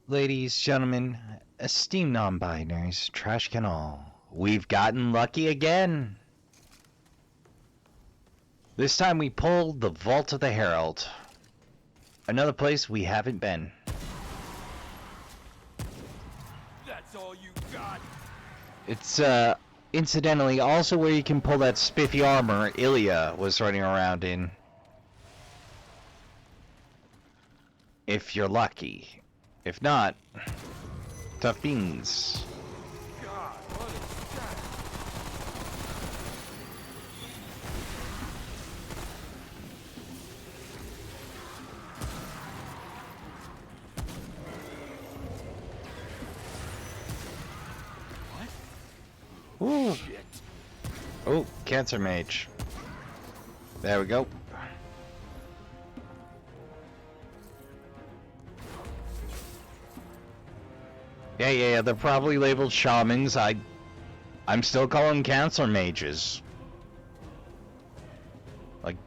Ladies, gentlemen, esteemed non-binaries, trash can all, we've gotten lucky again. This time we pulled the Vault of the Herald. Another place we haven't been. That's all you got? It's, incidentally also where you can pull that spiffy armor Ilya was running around in. If you're lucky. If not, tough beans. God, what is that? What? Ooh. Shit. Oh, Cancer Mage. There we go. Yeah, they're probably labeled shamans. I'm still calling Cancer Mages. Like...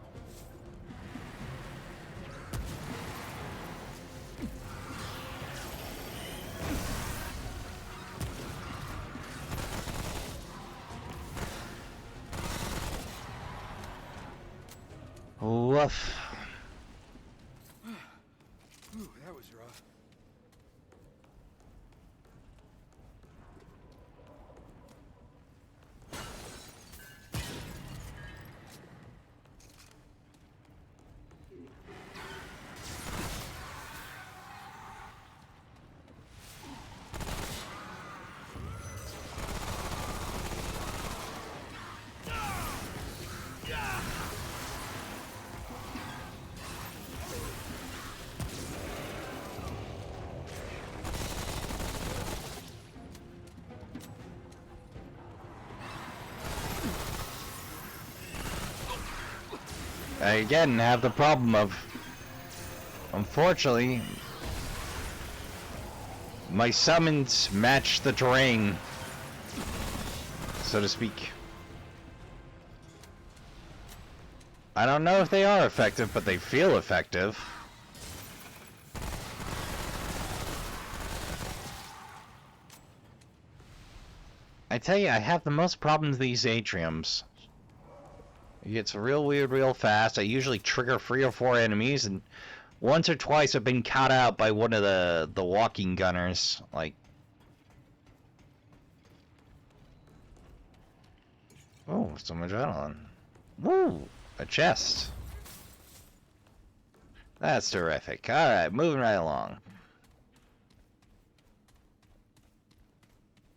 Woof. Ooh, that was rough. I again have the problem of, unfortunately, my summons match the terrain, so to speak. I don't know if they are effective, but they feel effective. I tell you, I have the most problems with these atriums. It gets real weird real fast. I usually trigger 3 or 4 enemies, and once or twice I've been caught out by one of the walking gunners. Like, oh, some adrenaline. Woo! A chest. That's terrific. Alright, moving right along.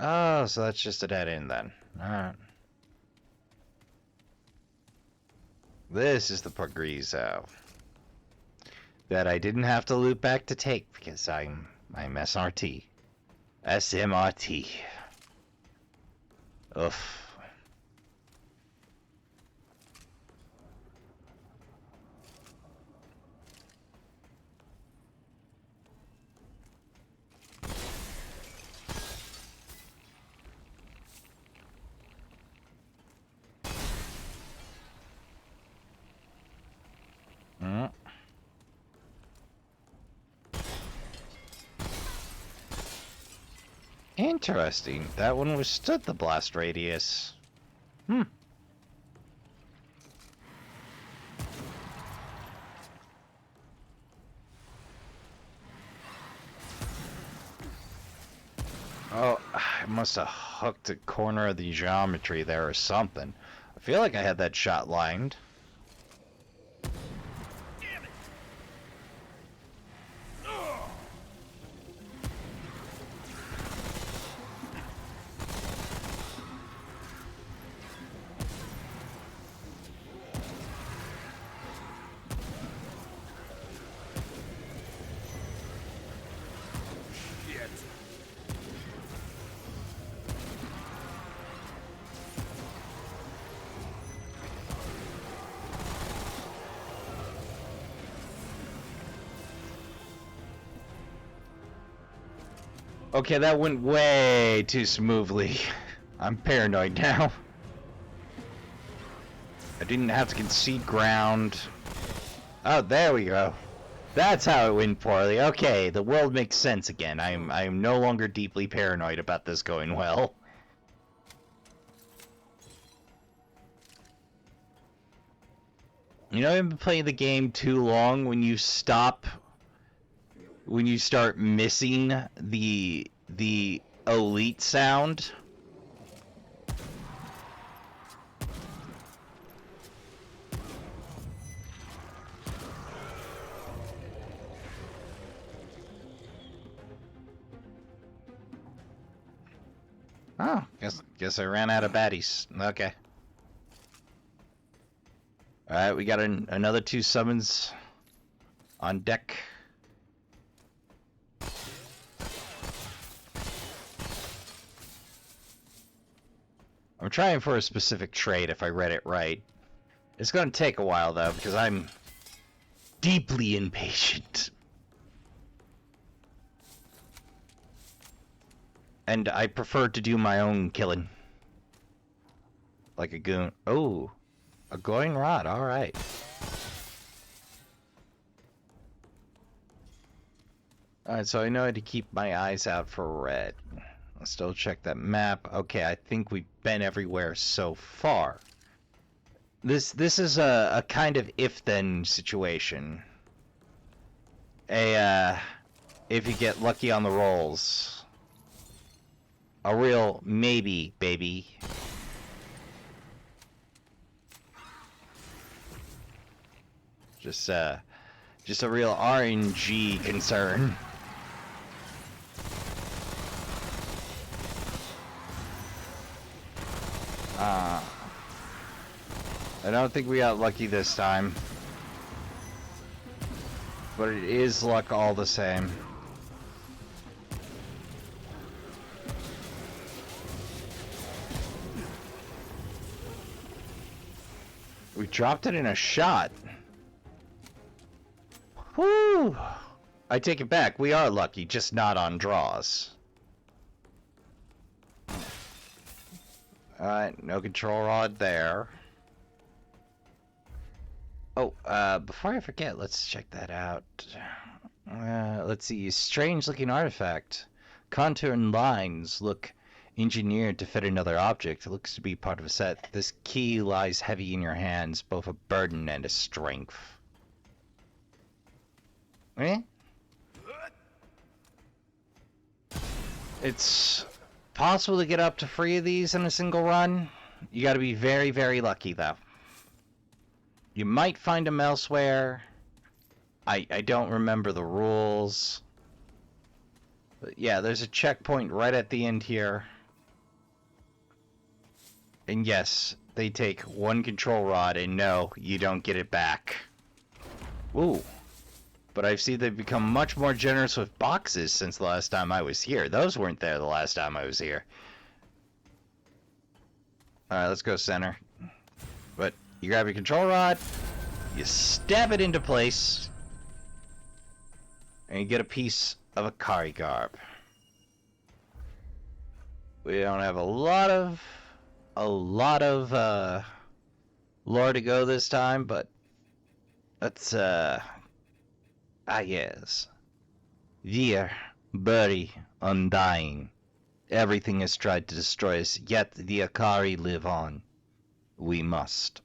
Oh, so that's just a dead end then. Alright. This is the Progresso that I didn't have to loop back to take because I'm SMRT. SMRT. Oof. Interesting. That one withstood the blast radius. Oh, I must have hooked a corner of the geometry there or something. I feel like I had that shot lined. Damn it! Shit. Okay, that went way too smoothly. I'm paranoid now. I didn't have to concede ground. Oh, there we go. That's how it went poorly. Okay, the world makes sense again. I'm no longer deeply paranoid about this going well. You know, I've been playing the game too long when you start missing the elite sound. Oh, guess I ran out of baddies. Okay. Alright, we got another 2 summons on deck. I'm trying for a specific trait if I read it right. It's gonna take a while though, because I'm deeply impatient. And I prefer to do my own killing. Like a goon. Oh, a glowing rod, alright. Alright, so I know how to keep my eyes out for red. I'll still check that map. Okay, I think we've been everywhere so far. This is a kind of if-then situation. If you get lucky on the rolls. A real maybe, baby. Just a real RNG concern. I don't think we got lucky this time. But it is luck all the same. We dropped it in a shot. Whoo! I take it back. We are lucky, just not on draws. Alright, no control rod there. Oh, before I forget, let's check that out. Let's see. Strange looking artifact. Contour and lines look engineered to fit another object. It looks to be part of a set. This key lies heavy in your hands, both a burden and a strength. Eh? It's possible to get up to 3 of these in a single run. You gotta be very, very lucky, though. You might find them elsewhere. I don't remember the rules. But yeah, there's a checkpoint right at the end here. And yes, they take 1 control rod, and no, you don't get it back. Ooh. But I've seen they've become much more generous with boxes since the last time I was here. Those weren't there the last time I was here. Alright, let's go center. But you grab your control rod, you stab it into place, and you get a piece of a Kari garb. We don't have a lot of lore to go this time, but let's yes. Wir bury undying. Everything has tried to destroy us, yet the Akari live on. We must.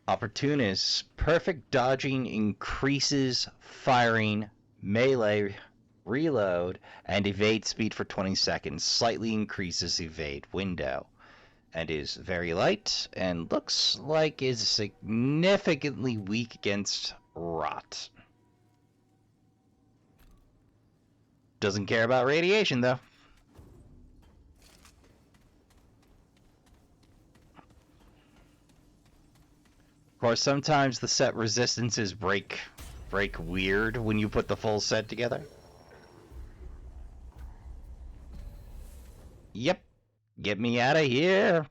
Opportunist. Perfect dodging increases firing, melee, reload, and evade speed for 20 seconds. Slightly increases evade window. And is very light, and looks like is significantly weak against rot. Doesn't care about radiation, though. Of course, sometimes the set resistances break weird when you put the full set together. Yep. Get me out of here.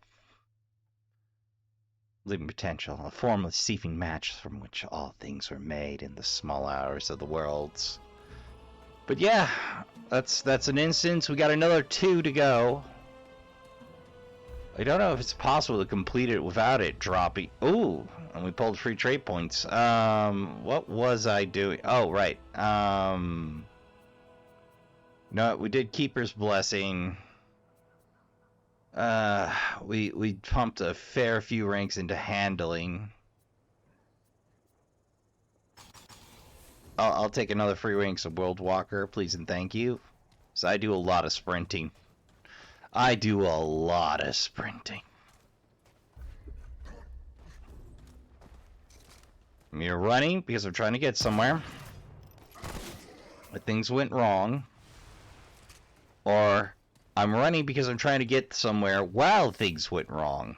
Living potential, a formless seething match from which all things were made in the small hours of the worlds. But yeah, that's an instance. We got another 2 to go. I don't know if it's possible to complete it without it dropping. Ooh, and we pulled free trade points. What was I doing? Oh, right. No, we did Keeper's Blessing. We pumped a fair few ranks into handling. I'll take another free ranks of World Walker, please and thank you. So I do a lot of sprinting. I do a lot of sprinting. I'm either running because I'm trying to get somewhere, but things went wrong, or I'm running because I'm trying to get somewhere while things went wrong.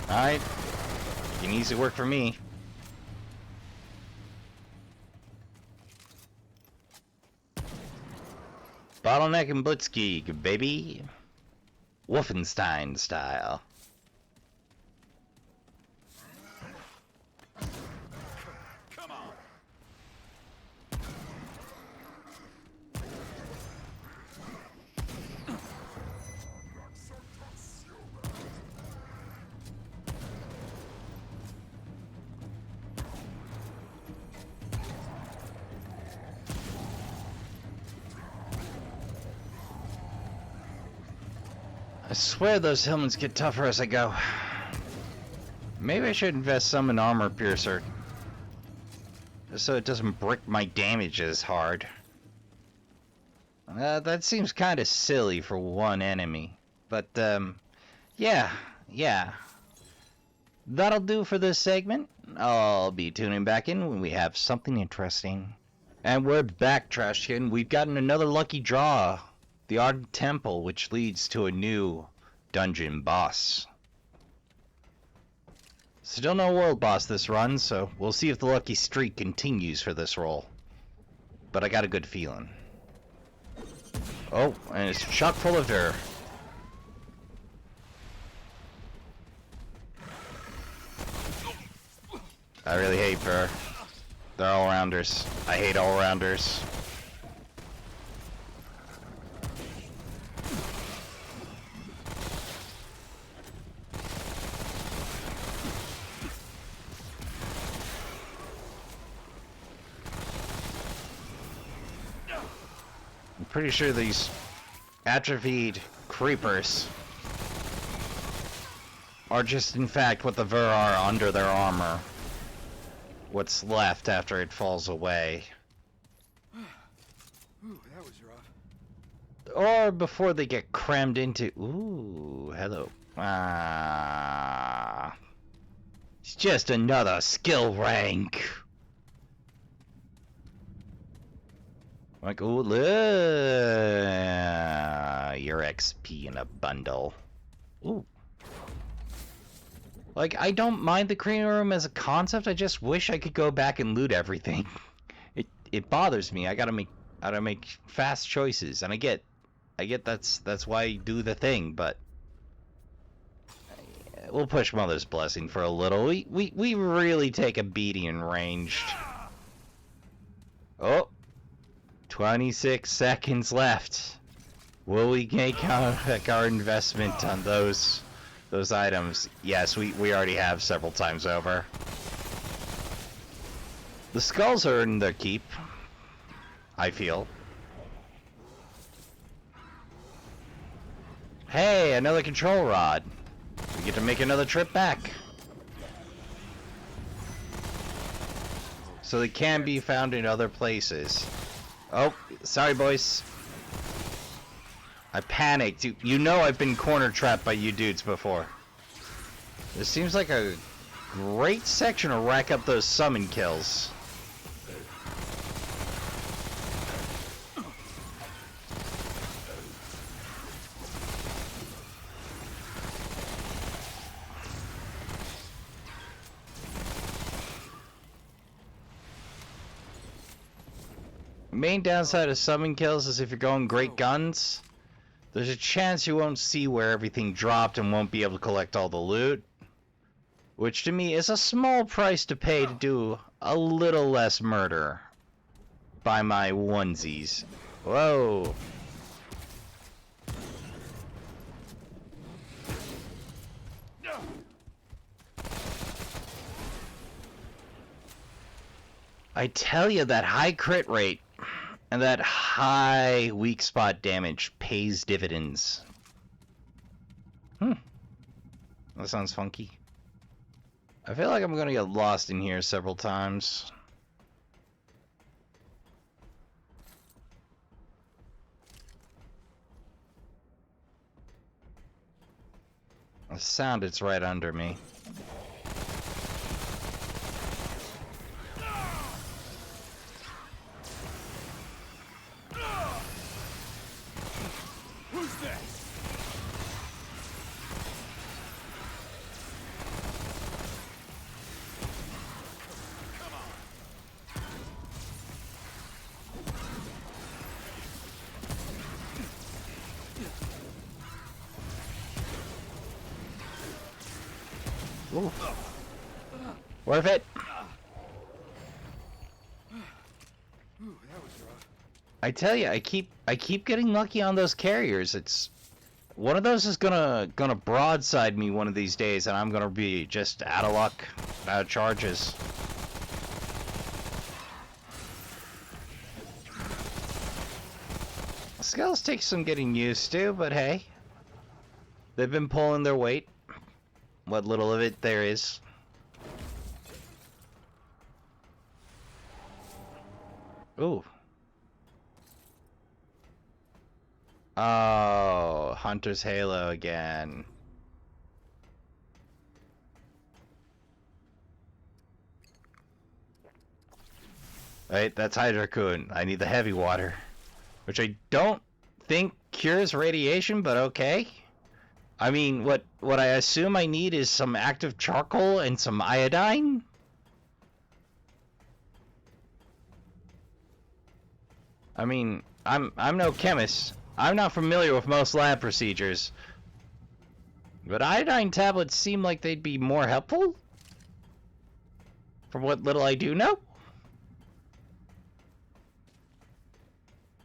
Alright. Can easy work for me. Bottleneck and Blitzkrieg, baby. Wolfenstein style. Come on. I swear those helmets get tougher as I go. Maybe I should invest some in Armor Piercer, so it doesn't brick my damage as hard. That seems kind of silly for one enemy. But, yeah. That'll do for this segment. I'll be tuning back in when we have something interesting. And we're back, Trashkin. We've gotten another lucky draw. The Ardent Temple, which leads to a new dungeon boss. Still no world boss this run, so we'll see if the lucky streak continues for this roll. But I got a good feeling. Oh, and it's chock full of dirt. I really hate Ver. They're all-rounders. I hate all-rounders. I'm pretty sure these atrophied creepers are just in fact what the Ver are under their armor. What's left after it falls away. Ooh, that was rough. Or before they get crammed into... Ooh, hello. It's just another skill rank. Like, ooh, your XP in a bundle. Ooh. Like, I don't mind the clean room as a concept. I just wish I could go back and loot everything. It bothers me. I gotta make fast choices, and I get that's why I do the thing. But we'll push Mother's Blessing for a little. We really take a beating in ranged. Oh, 26 seconds left. Will we make our investment on those items? Yes, we already have several times over. The skulls are in their keep, I feel. Hey, another control rod. We get to make another trip back. So they can be found in other places. Oh, sorry boys. I panicked. You know I've been corner trapped by you dudes before. This seems like a great section to rack up those summon kills. Main downside of summon kills is if you're going great guns, there's a chance you won't see where everything dropped and won't be able to collect all the loot. Which to me is a small price to pay to do a little less murder by my onesies. Whoa. I tell you, that high crit rate and that high weak spot damage pays dividends. That sounds funky. I feel like I'm gonna get lost in here several times. The sound, it's right under me. Who's that? Ooh. Worth it. Ooh, that was rough. I tell you, I keep getting lucky on those carriers. It's one of those is gonna broadside me one of these days, and I'm gonna be just out of luck, out of charges. Skulls take some getting used to, but hey, they've been pulling their weight. What little of it there is. Ooh. Oh, Hunter's Halo again. Right, that's Hydra-kun. I need the heavy water, which I don't think cures radiation, but okay. I mean, what I assume I need is some active charcoal and some iodine. I mean, I'm no chemist. I'm not familiar with most lab procedures. But iodine tablets seem like they'd be more helpful? From what little I do know?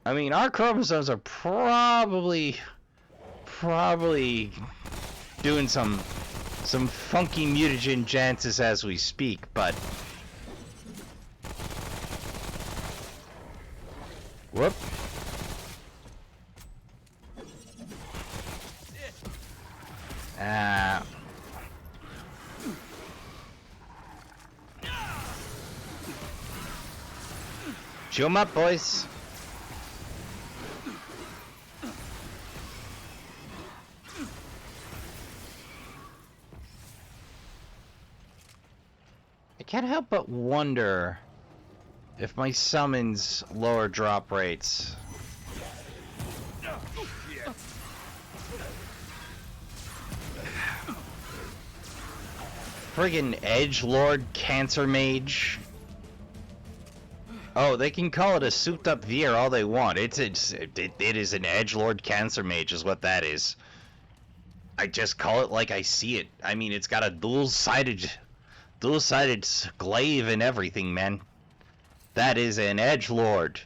I mean, our chromosomes are probably doing some funky mutagen chances as we speak, but whoop. Chew 'em up, boys. I can't help but wonder if my summons lower drop rates. Friggin' Edgelord Cancer Mage. Oh, they can call it a souped-up Veer all they want. It is an Edgelord Cancer Mage is what that is. I just call it like I see it. I mean, it's got a dual-sided glaive and everything, man. That is an Edgelord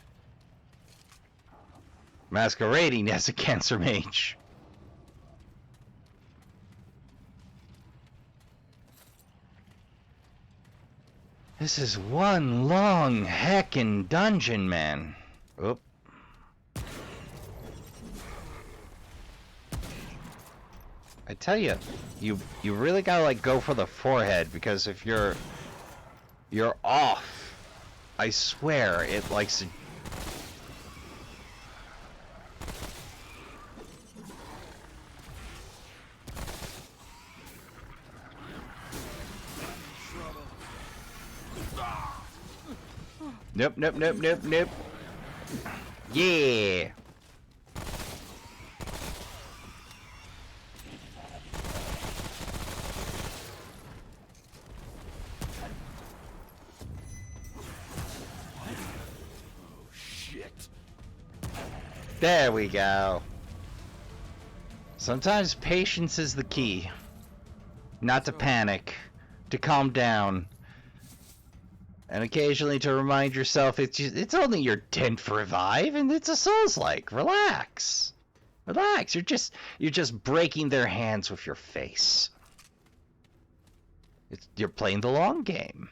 masquerading as a Cancer Mage. This is one long heckin' dungeon, man. Oop. I tell you, you really gotta like go for the forehead, because if you're off, I swear it likes to. Nope, nope, nope, nope, nope. Yeah. There we go. Sometimes patience is the key. Not to panic. To calm down. And occasionally to remind yourself it's only your 10th revive and it's a Souls-like. Relax. Relax. You're just breaking their hands with your face. You're playing the long game.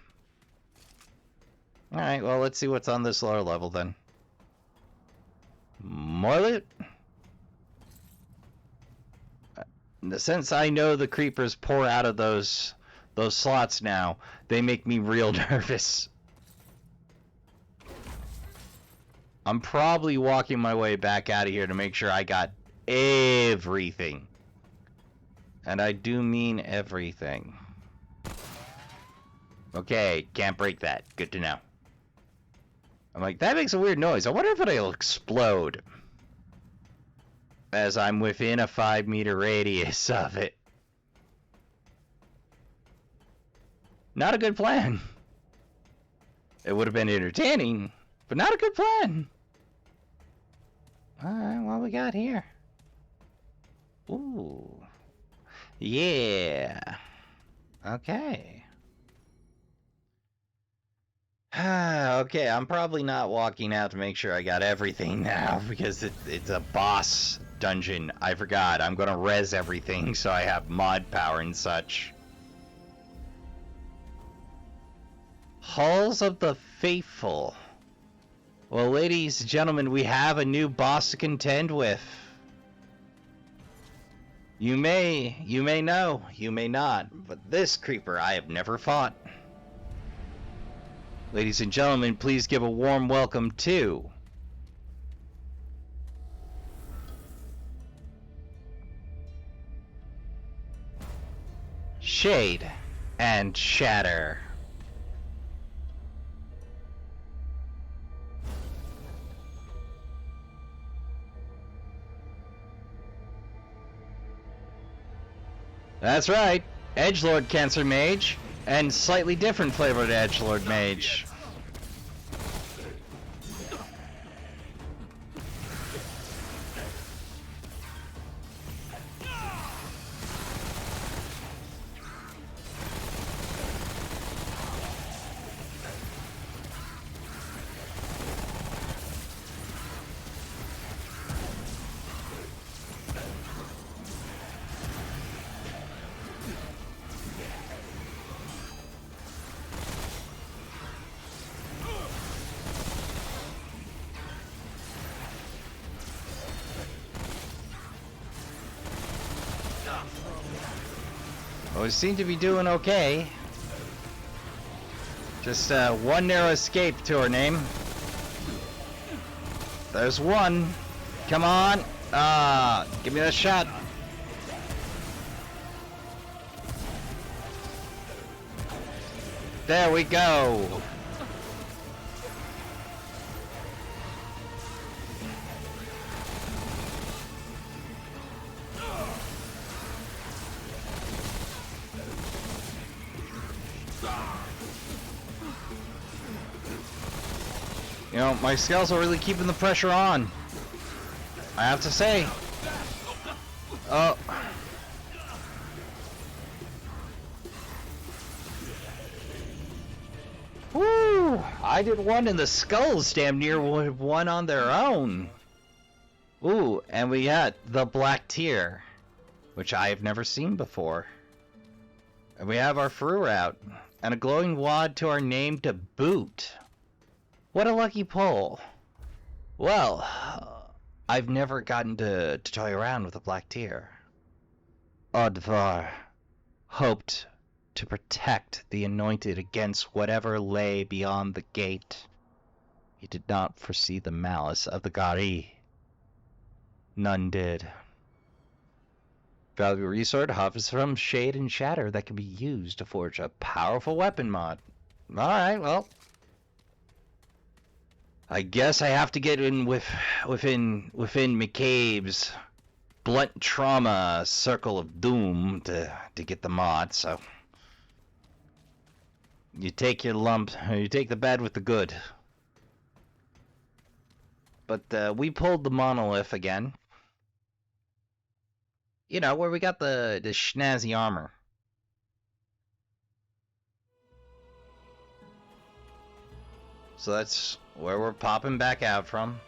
Alright, well, let's see what's on this lower level then. More loot. Since I know the creepers pour out of those slots now, they make me real nervous. I'm probably walking my way back out of here to make sure I got everything. And I do mean everything. Okay, can't break that. Good to know. I'm like, that makes a weird noise. I wonder if it'll explode. As I'm within a 5-meter radius of it. Not a good plan. It would have been entertaining, but not a good plan. Alright, what we got here? Ooh. Yeah. Okay. Okay, I'm probably not walking out to make sure I got everything now, because it's a boss dungeon. I forgot. I'm gonna res everything so I have mod power and such. Halls of the Faithful. Well, ladies and gentlemen, we have a new boss to contend with. You may know, you may not, but this creeper I have never fought. Ladies and gentlemen, please give a warm welcome to... Shade and Shatter. That's right, Edgelord Cancer Mage, and slightly different flavored Edgelord Mage. Well, we seem to be doing okay. Just one narrow escape to her name. There's one. Come on. Give me that shot. There we go. You know, my scales are really keeping the pressure on. I have to say. Oh. Woo! I did one and the skulls damn near would have won on their own. Ooh, and we got the Black Tear, which I have never seen before. And we have our Faru out, and a glowing wad to our name to boot. What a lucky pull. Well, I've never gotten to toy around with a Black Tear. Odvar hoped to protect the anointed against whatever lay beyond the gate. He did not foresee the malice of the Gari. None did. Valuable resource offers from Shade and Shatter that can be used to forge a powerful weapon mod. Alright, well. I guess I have to get in within McCabe's blunt trauma circle of doom to get the mod, so you take your lump, you take the bad with the good. But we pulled the monolith again. You know, where we got the schnazzy armor. So that's where we're popping back out from.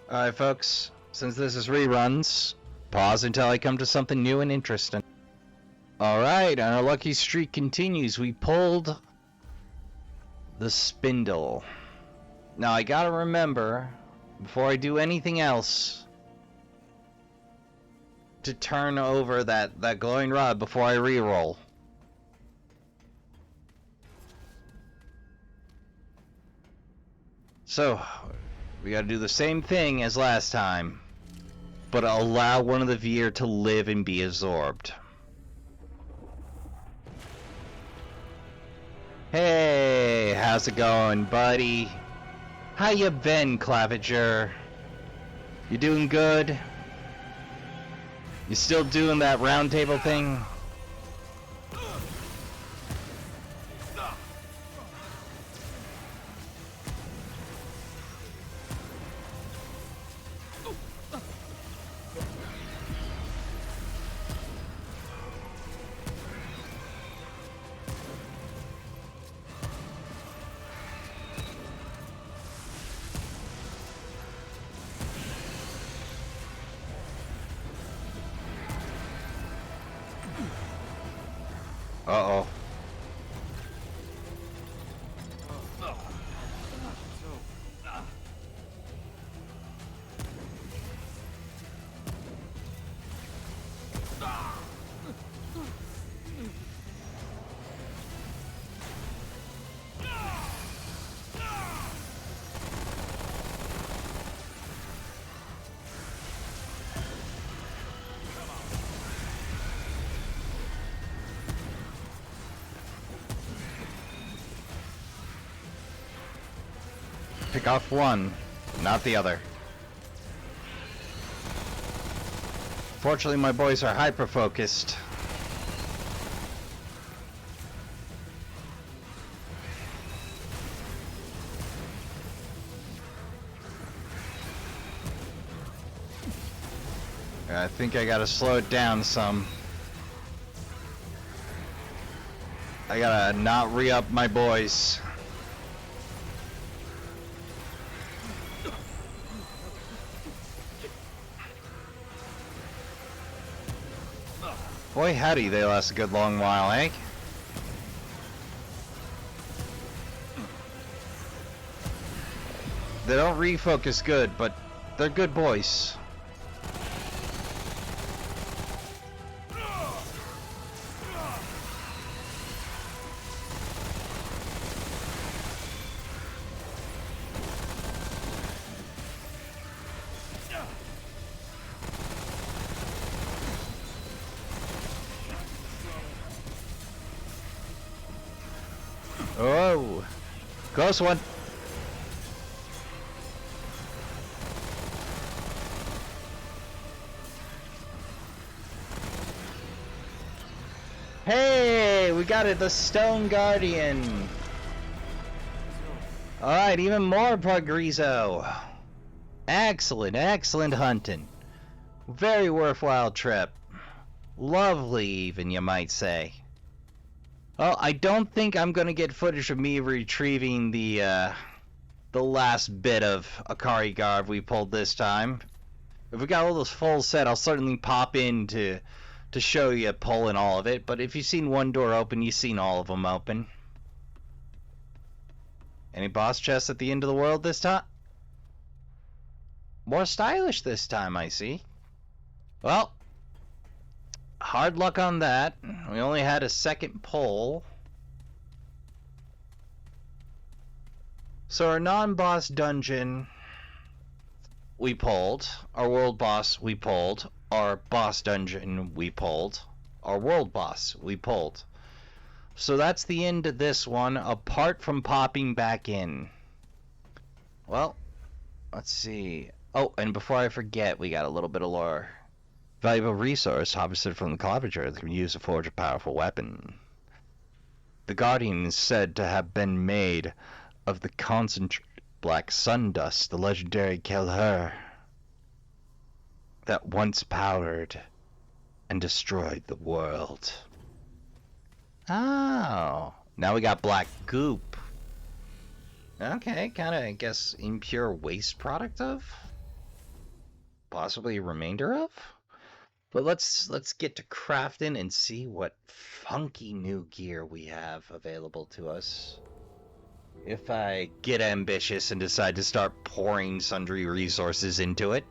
Alright, folks. Since this is reruns, pause until I come to something new and interesting. Alright, and our lucky streak continues. We pulled the spindle. Now I gotta remember, before I do anything else, to turn over that glowing rod before I reroll. So, we gotta do the same thing as last time, but allow one of the Veer to live and be absorbed. Hey, how's it going, buddy? How you been, Claviger? You doing good? You still doing that round table thing? Uh-oh. Pick off one, not the other. Fortunately, my boys are hyper-focused. I think I gotta slow it down some. I gotta not re-up my boys. Boy howdy, they last a good long while, eh? They don't refocus good, but they're good boys. Oh, close one. Hey, we got it, the Stone Guardian. Alright, even more Progresso. Excellent, excellent hunting. Very worthwhile trip. Lovely even, you might say. Well, I don't think I'm gonna get footage of me retrieving the last bit of Akari Garb we pulled this time. If we got all this full set, I'll certainly pop in to show you pulling all of it, but if you've seen one door open, you've seen all of them open. Any boss chests at the end of the world this time? More stylish this time, I see. Well, hard luck on that. We only had a second pull. So our non-boss dungeon we pulled, our world boss we pulled, our boss dungeon we pulled, our world boss we pulled. So that's the end of this one, apart from popping back in. Well, let's see. Oh, and before I forget, we got a little bit of lore. Valuable resource harvested from the Claviger that can be used to forge a powerful weapon. The Guardian is said to have been made of the concentrated black sun dust, the legendary Kelher, that once powered and destroyed the world. Oh, Now we got black goop. Okay, kind of, I guess, impure waste product of? Possibly a remainder of? But let's get to crafting and see what funky new gear we have available to us. If I get ambitious and decide to start pouring sundry resources into it.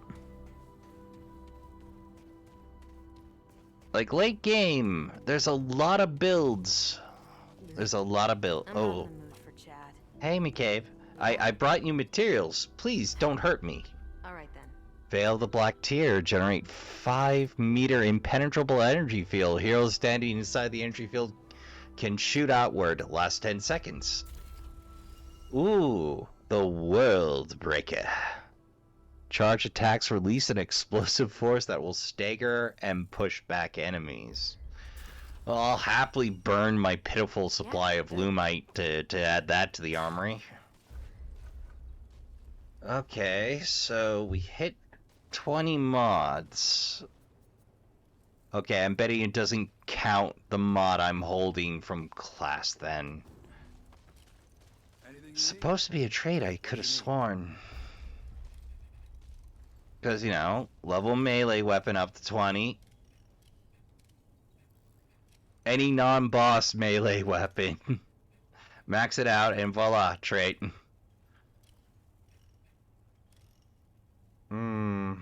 Like late game, there's a lot of builds. There's a lot of build. I'm Oh, not in the mood for chat. hey, McCabe. I brought you materials. Please don't hurt me. All right then. Veil the Black Tear. Generate 5-meter impenetrable energy field. Heroes standing inside the energy field can shoot outward. Last 10 seconds. Ooh, the World Breaker. Charge attacks release an explosive force that will stagger and push back enemies. Well, I'll happily burn my pitiful supply of Lumite to add that to the armory. Okay, so we hit 20 mods. Okay, I'm betting it doesn't count the mod I'm holding from class then. Anything you Supposed to be a trait, I could have sworn. Because, you know, level melee weapon up to 20. Any non-boss melee weapon. Max it out and voila, trait. Hmm.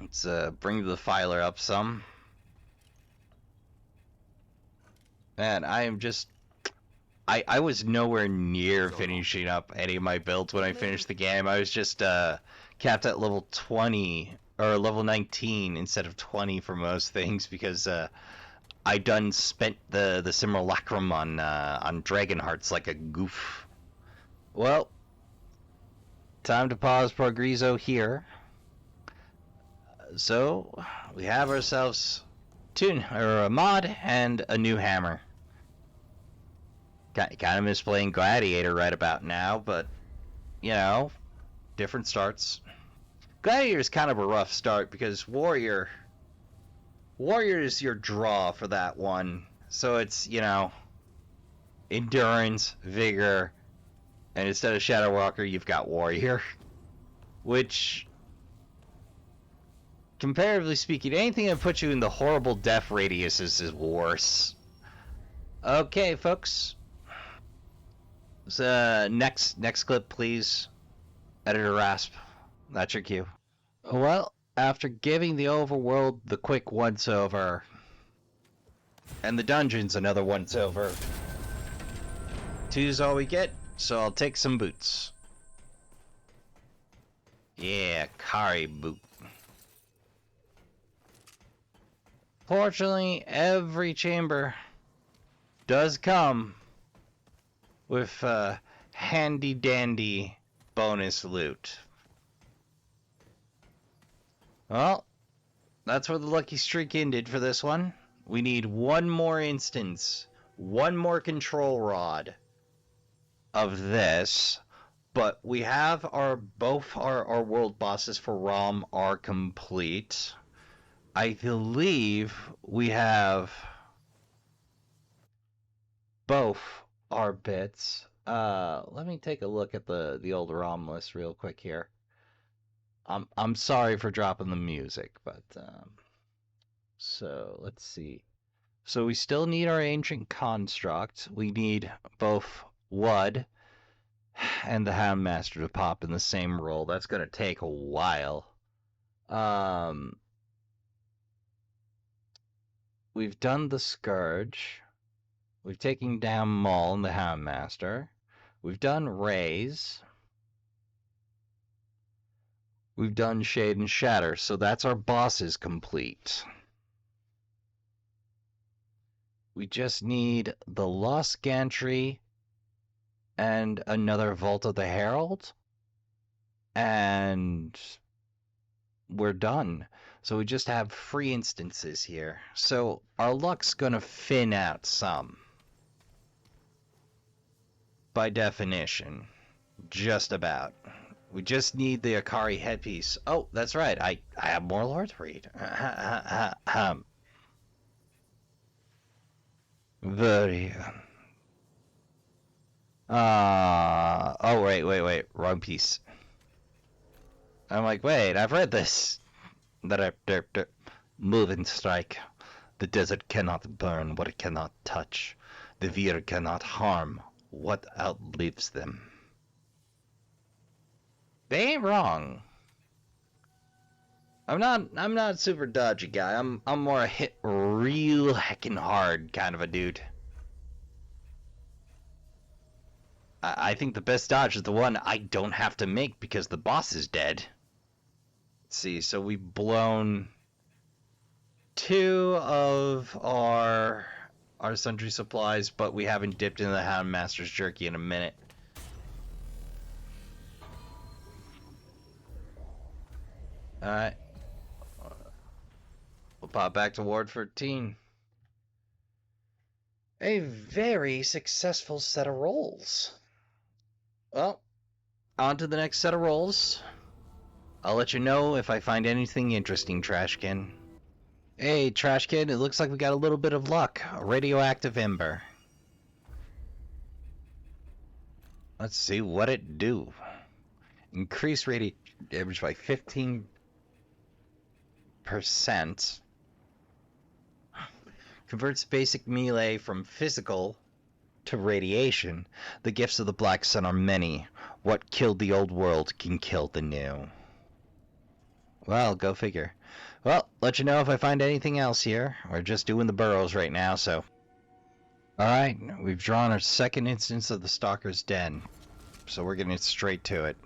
Let's bring the filer up some. Man, I am just... I was nowhere near finishing up any of my builds when I finished the game. I was just capped at level 20, or level 19 instead of 20 for most things, because I done spent the simulacrum on Dragon Hearts like a goof. Well, time to pause Progresso here. So, we have ourselves a mod and a new hammer. Kind of miss playing Gladiator right about now, but, you know, different starts. Gladiator's kind of a rough start because Warrior is your draw for that one. So it's, you know, endurance, vigor, and instead of Shadow Walker, you've got Warrior. Which, comparatively speaking, anything that puts you in the horrible death radiuses is worse. Okay, folks. So, next clip, please. Editor Rasp. That's your cue. Well, after giving the overworld the quick once-over, and the dungeons another once-over, 2's all we get, so I'll take some boots. Yeah, Kari boot. Fortunately, every chamber does come with handy-dandy bonus loot. Well, that's where the lucky streak ended for this one. We need one more instance, one more control rod of this, but we have both our world bosses for Rhom are complete. I believe we have both our bits. Let me take a look at the old ROM list real quick here. I'm sorry for dropping the music, but so let's see. So we still need our ancient construct. We need both Wud and the Hound Master to pop in the same role. That's gonna take a while. We've done the Scourge. We've taken down Maul and the Hound Master. We've done Raise. We've done Shade and Shatter, so that's our bosses complete. We just need the Lost Gantry and another Vault of the Herald, and we're done. So we just have free instances here. So our luck's gonna thin out some. By definition. Just about. We just need the Akari headpiece. Oh, that's right. I have more lore to read. Very. Oh, wait. Wrong piece. I'm like, wait, I've read this. Move and strike. The desert cannot burn what it cannot touch. The Veer cannot harm what outlives them. They ain't wrong. I'm not a super dodgy guy. I'm more a hit real heckin' hard kind of a dude. I think the best dodge is the one I don't have to make because the boss is dead. Let's see, so we've blown 2 of our sundry supplies, but we haven't dipped into the Hound Master's jerky in a minute. Alright. We'll pop back to Ward 13. A very successful set of rolls. Well, on to the next set of rolls. I'll let you know if I find anything interesting, Trashkin. Hey, Trashkin, it looks like we got a little bit of luck. A radioactive ember. Let's see what it do. Increase radiation damage by 15%. Converts basic melee from physical to radiation. The gifts of the Black Sun are many. What killed the old world can kill the new. Well, go figure. Well, let you know if I find anything else here. We're just doing the burrows right now, so. Alright, we've drawn our second instance of the Stalker's Den. So we're getting straight to it.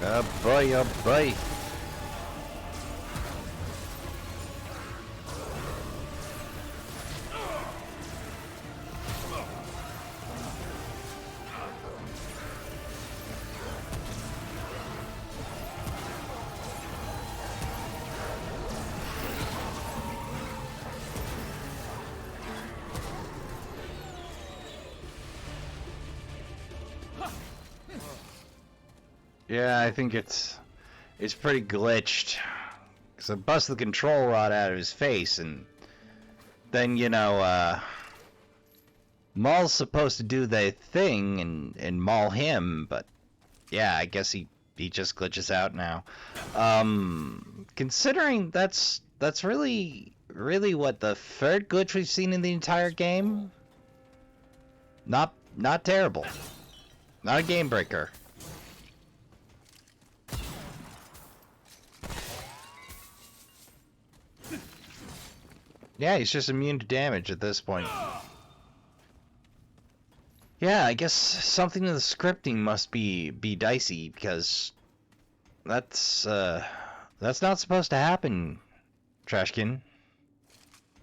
Oh boy, oh boy. Yeah, I think it's pretty glitched. Cause I busted the control rod out of his face, and then Maul's supposed to do the thing and maul him, but yeah, I guess he just glitches out now. Considering that's really what the third glitch we've seen in the entire game. Not terrible. Not a game breaker. Yeah, he's just immune to damage at this point. Yeah, I guess something in the scripting must be dicey, because that's not supposed to happen, Trashkin.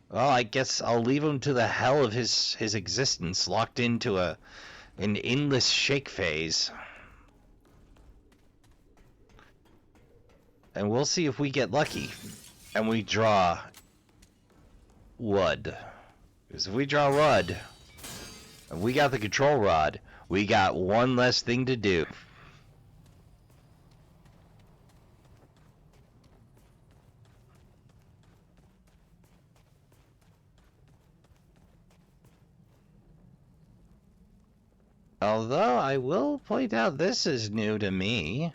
Well, I guess I'll leave him to the hell of his existence, locked into an endless shake phase. And we'll see if we get lucky and we draw Wud. Because if we draw Wud, and we got the control rod, we got one less thing to do. Although I will point out this is new to me.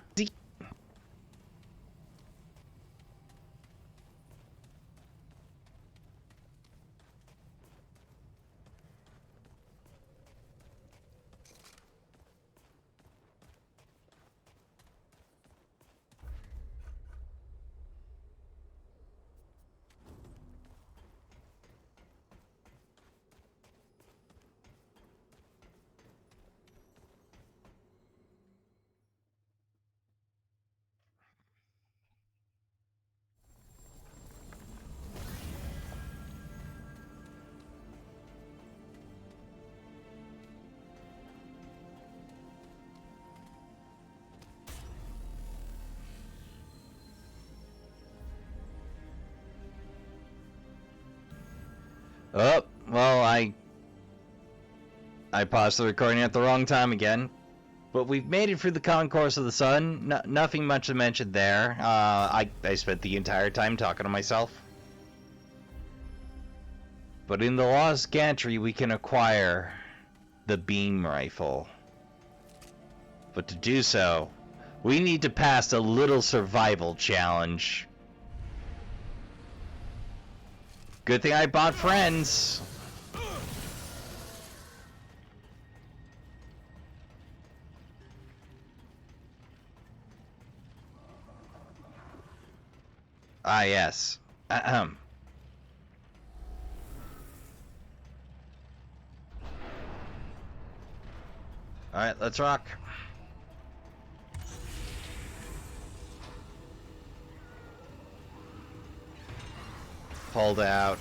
Oh, well, I paused the recording at the wrong time again. But we've made it through the concourse of the sun. Nothing much to mention there. I spent the entire time talking to myself. But in the Lost Gantry, we can acquire the beam rifle. But to do so, we need to pass a little survival challenge. Good thing I bought friends. Ah, yes. Ahem. Alright, let's rock. Pulled out.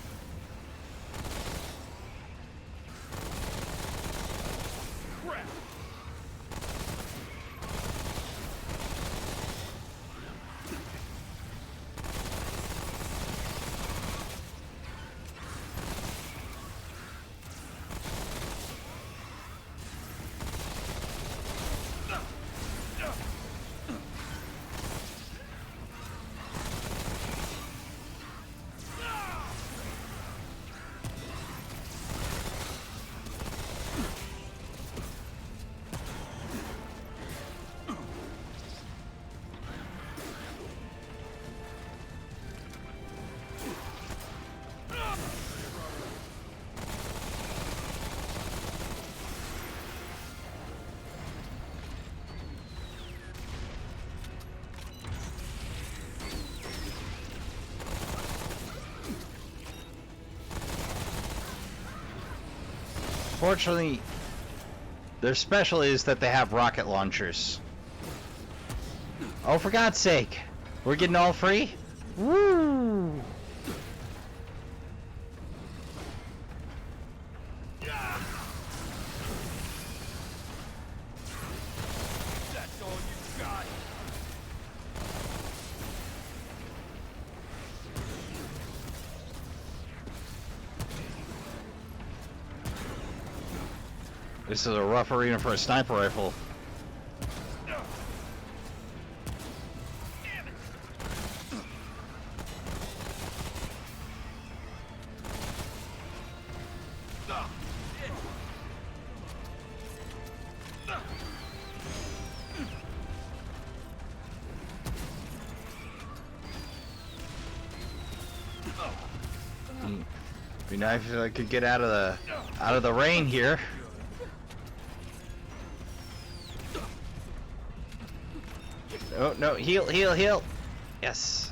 Fortunately, their special is that they have rocket launchers. Oh, for God's sake! We're getting all free? Woo! That's all you got. This is a rough arena for a sniper rifle. Be nice if I could get out of the rain here. Oh no, heal, heal, heal. Yes.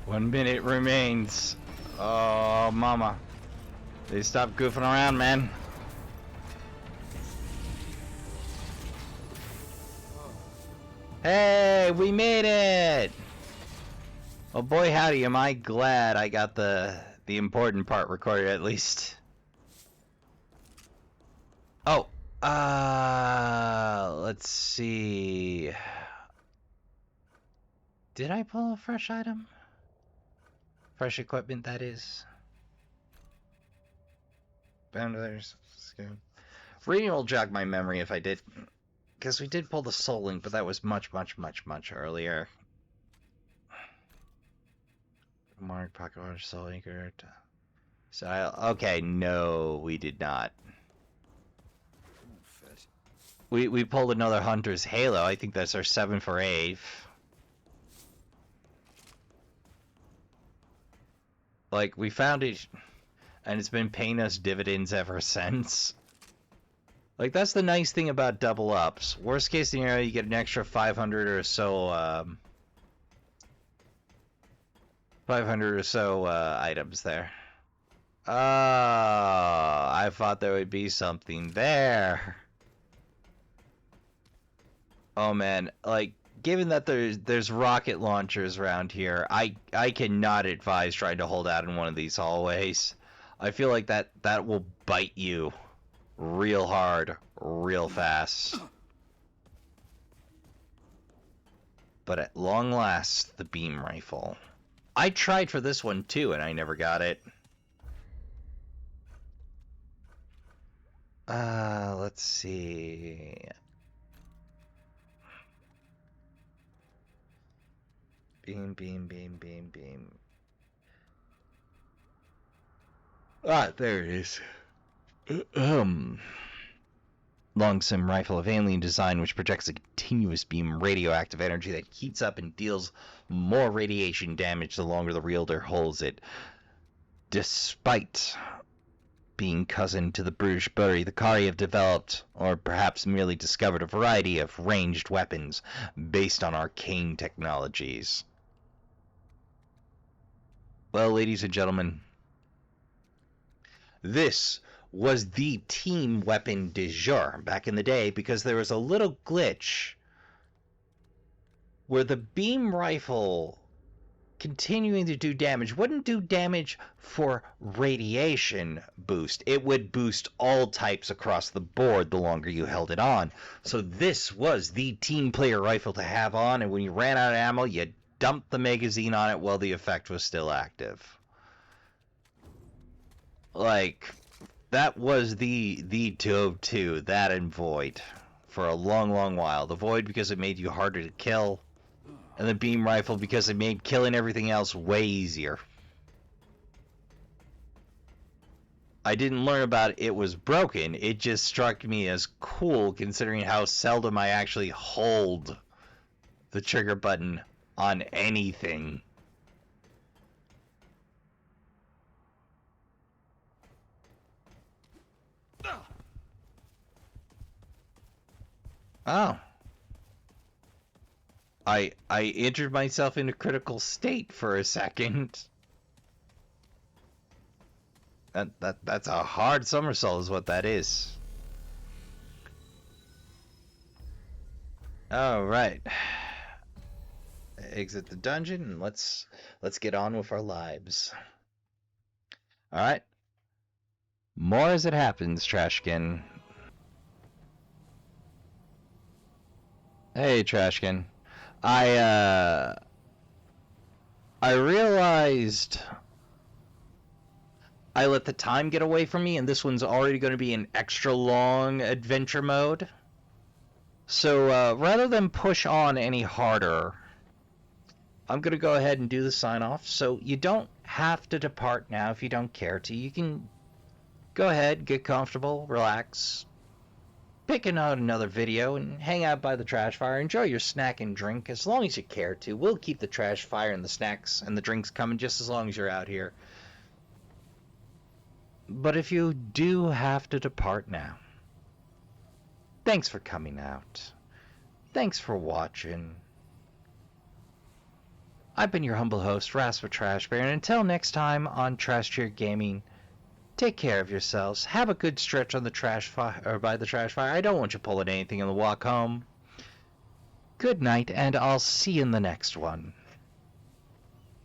One minute remains. Oh, mama. They stop goofing around, man. Hey, we made it! Oh boy, howdy, am I glad I got the important part recorded at least. Oh, let's see. Did I pull a fresh item? Fresh equipment, that is. Bounders. Reading will jog my memory if I did. Because we did pull the soul link, but that was much earlier. Mark, pocket watch, soul anchor. So, okay, no, we did not. We pulled another Hunter's Halo. I think that's our 7 for 8. Like, we found it, and it's been paying us dividends ever since. Like, that's the nice thing about double ups. Worst case scenario, you get an extra 500 or so, items there. I thought there would be something there. Oh man, like given that there's rocket launchers around here, I cannot advise trying to hold out in one of these hallways. I feel like that will bite you real hard, real fast. But at long last, the beam rifle. I tried for this one too, and I never got it. Let's see. Beam, beam, beam, beam, beam. Ah, there it is. Long-sim rifle of alien design which projects a continuous beam of radioactive energy that heats up and deals more radiation damage the longer the wielder holds it. Despite being cousin to the British Bury, the Kari have developed, or perhaps merely discovered, a variety of ranged weapons based on arcane technologies. Well, ladies and gentlemen, this was the team weapon du jour back in the day, because there was a little glitch where the beam rifle continuing to do damage wouldn't do damage for radiation boost. It would boost all types across the board the longer you held it on. So this was the team player rifle to have on, and when you ran out of ammo, you dumped the magazine on it while the effect was still active. Like, that was the go-to, that and Void, for a long, long while. The Void because it made you harder to kill, and the beam rifle because it made killing everything else way easier. I didn't learn about it was broken, it just struck me as cool considering how seldom I actually hold the trigger button on anything. Oh. I entered myself in a critical state for a second. That's a hard somersault is what that is. All right. Exit the dungeon and let's get on with our lives. All right. More as it happens, Trashkin. Hey, Trashkin. I realized I let the time get away from me, and this one's already going to be an extra long adventure mode. So rather than push on any harder, I'm going to go ahead and do the sign off. So you don't have to depart now if you don't care to. You can go ahead, get comfortable, relax, pick out another video, and hang out by the trash fire. Enjoy your snack and drink as long as you care to. We'll keep the trash fire and the snacks and the drinks coming just as long as you're out here. But if you do have to depart now, thanks for coming out. Thanks for watching. I've been your humble host, Rasper Trashbear, and until next time on Trash Cheer Gaming, take care of yourselves. Have a good stretch on the trash fire, or by the trash fire. I don't want you pulling anything on the walk home. Good night, and I'll see you in the next one.